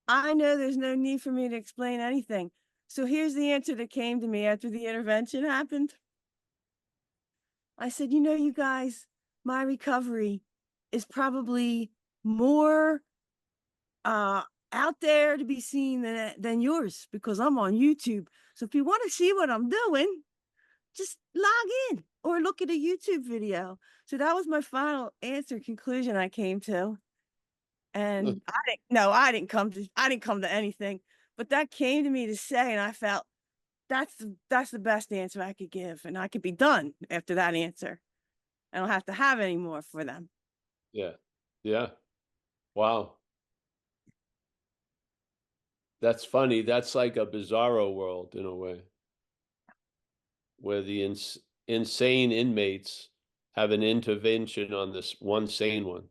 I know there's no need for me to explain anything. So here's the answer that came to me after the intervention happened. I said, you guys, my recovery is probably more out there to be seen than yours, because I'm on YouTube. So if you want to see what I'm doing, just log in or look at a YouTube video. So that was my final answer, conclusion I came to. And I didn't come to anything, but that came to me to say, and I felt that's the best answer I could give, and I could be done after that answer. I don't have to have any more for them. Yeah. Yeah. Wow. That's funny. That's like a bizarro world in a way, where the insane inmates have an intervention on this one sane one.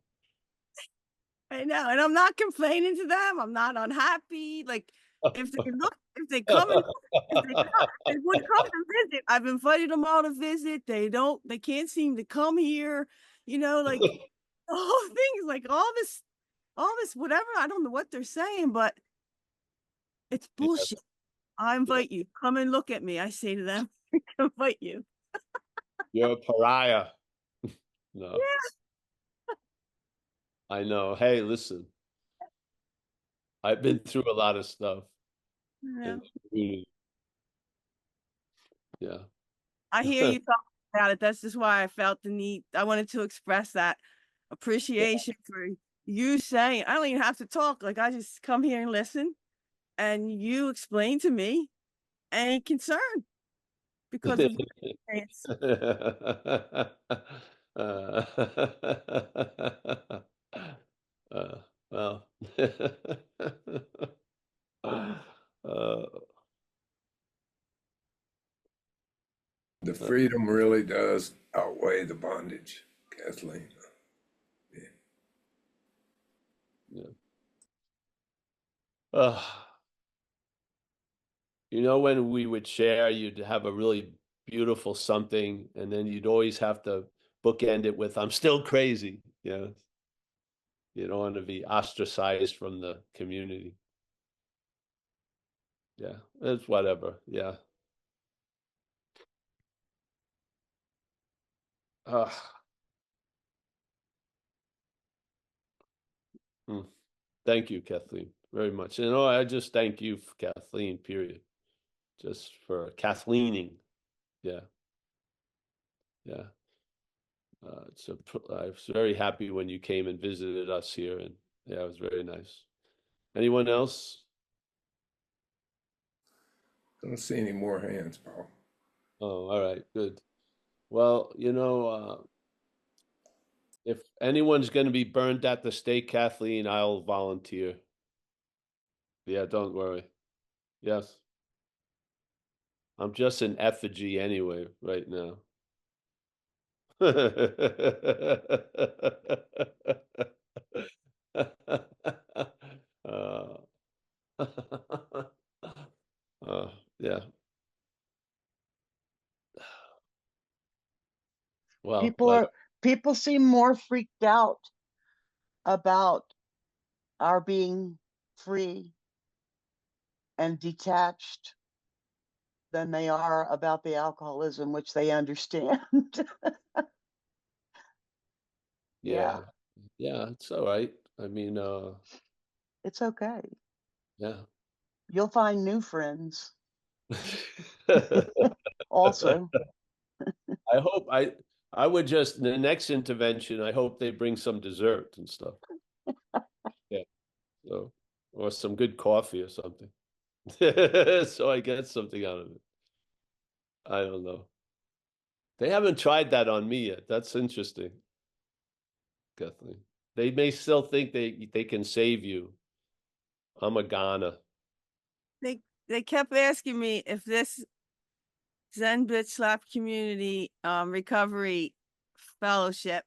I know, and I'm not complaining to them. I'm not unhappy. Like, if they come and they would come to visit. I've invited them all to visit. They can't seem to come here. Like the whole thing is like all this, whatever. I don't know what they're saying, but it's bullshit. I invite you. Come and look at me. I say to them, I invite you. You're a pariah. No. Yeah. I know. Hey, listen. I've been through a lot of stuff. Yeah. Yeah. I hear you talk about it. That's just why I felt the need. I wanted to express that appreciation for you saying, I don't even have to talk. Like, I just come here and listen, and you explain to me any concern because of your experience. Well. The freedom really does outweigh the bondage, Kathleen. Yeah. You know, when we would share, you'd have a really beautiful something, and then you'd always have to bookend it with, I'm still crazy. You know, you don't want to be ostracized from the community. Yeah, it's whatever. Yeah. Thank you, Kathleen, very much. You know, I just thank you, Kathleen, period. Just for Kathleening. Yeah. Yeah. I was very happy when you came and visited us here, and yeah, it was very nice. Anyone else? I don't see any more hands, Paul. Oh, all right, good. Well, you know, if anyone's going to be burned at the stake, Kathleen, I'll volunteer. Yeah, don't worry. Yes. I'm just an effigy anyway right now. uh, yeah. Well, people seem more freaked out about our being free and detached than they are about the alcoholism, which they understand. yeah, yeah, it's all right. I mean, It's okay. yeah. You'll find new friends also. I hope I would just, the next intervention, I hope they bring some dessert and stuff. Yeah. So, or some good coffee or something. So I get something out of it. I don't know. They haven't tried that on me yet. That's interesting, Kathleen. They may still think they can save you. I'm a goner. They kept asking me if this Zen Bitch Slap Community Recovery Fellowship.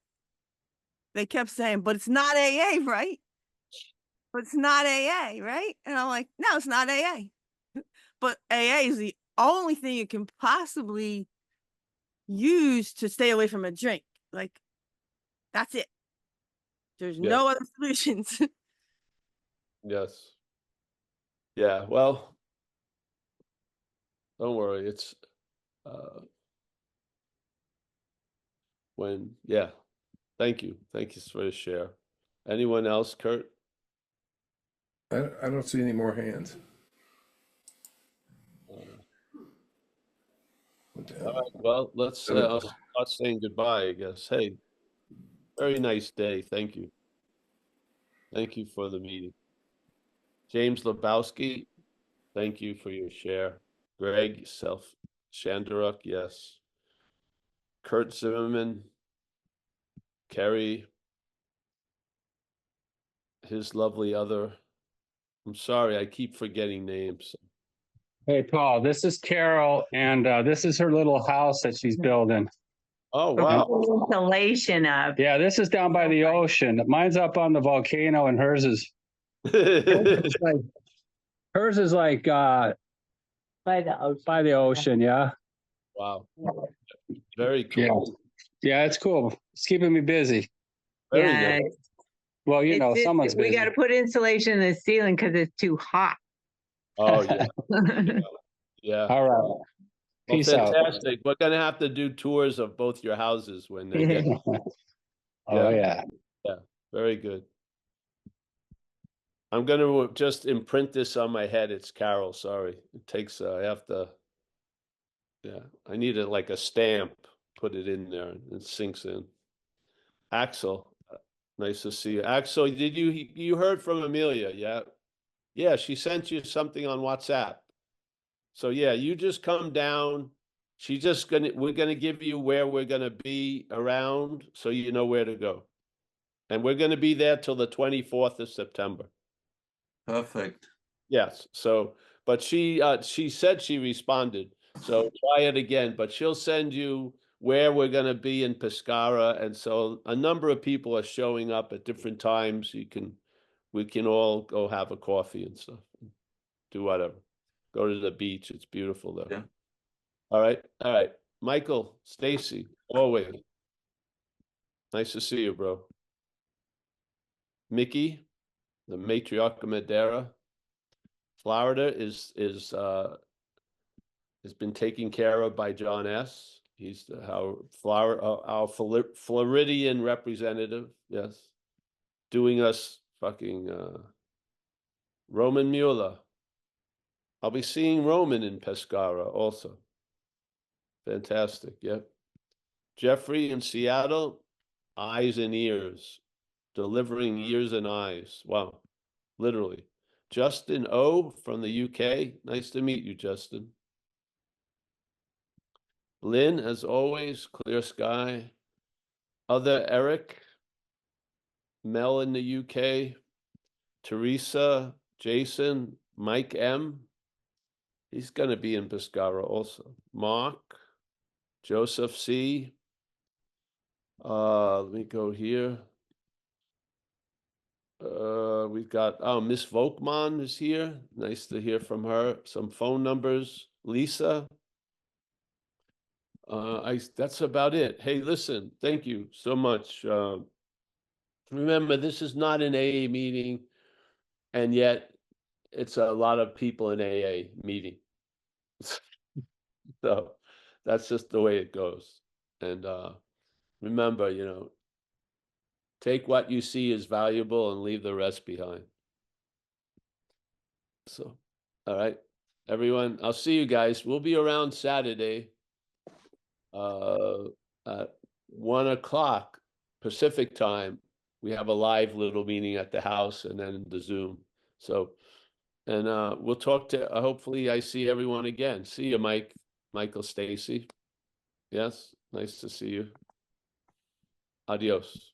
They kept saying, but it's not AA, right? But it's not AA, right? And I'm like, no, it's not AA. But AA is the only thing you can possibly use to stay away from a drink. Like, that's it. There's Yeah. no other solutions. Yes. Yeah. Well, don't worry. It's yeah. Thank you. Thank you for the share. Anyone else, Kurt? I don't see any more hands. All right, well, let's start saying goodbye, I guess. Hey, very nice day. Thank you. Thank you for the meeting. James Lebowski, thank you for your share. Greg Shandaruk, yes. Kurt Zimmerman, Kerry, his lovely other. I'm sorry, I keep forgetting names. Hey, Paul, this is Carol, and this is her little house that she's building. Oh, wow. Installation of. Yeah, this is down by the ocean. Mine's up on the volcano, and hers is hers is like By the ocean. by the ocean. Yeah. Wow. Very cool. Yeah, it's cool. It's keeping me busy. Very Yeah. nice. Well, you know, someone's busy. We got to put insulation in the ceiling because it's too hot. Oh, yeah. Yeah. All right. Well, Peace out. fantastic. We're going to have to do tours of both your houses when they get. Oh, yeah. Yeah. Very good. I'm going to just imprint this on my head. It's Carol. Sorry. It takes, I have to, yeah, I need it like a stamp, put it in there and it sinks in. Axel, nice to see you. Axel, you heard from Amelia? Yeah. Yeah. She sent you something on WhatsApp. So yeah, you just come down we're gonna give you where we're gonna be around, so you know where to go. And we're gonna be there till the 24th of September. Perfect. Yes, so, but she said she responded, so try it again, but she'll send you where we're gonna be in Pescara, and so a number of people are showing up at different times. We can all go have a coffee and stuff, do whatever. Go to the beach, it's beautiful there. Yeah. All right. Michael, Stacy, always. Nice to see you, bro. Mickey, the matriarch of Madeira. Florida has been taken care of by John S. He's our Floridian representative. Yes, doing us fucking Roman Mueller. I'll be seeing Roman in Pescara also. Fantastic. Yep. Jeffrey in Seattle, eyes and ears, delivering ears and eyes. Wow, literally. Justin O from the UK. Nice to meet you, Justin. Lynn, as always, clear sky. Other Eric, Mel in the UK, Teresa, Jason, Mike M. He's going to be in Pescara also. Mark, Joseph C. Let me go here. We've got, Miss Volkman is here. Nice to hear from her. Some phone numbers. Lisa. That's about it. Hey, listen, thank you so much. Remember, this is not an AA meeting, and yet it's a lot of people in AA meeting. So that's just the way it goes. And remember, take what you see as valuable and leave the rest behind. So, all right, everyone, I'll see you guys. We'll be around Saturday at 1 o'clock Pacific time. We have a live little meeting at the house and then the Zoom. So, and we'll talk to, hopefully I see everyone again. See you, Michael, Stacy. Yes, nice to see you. Adios.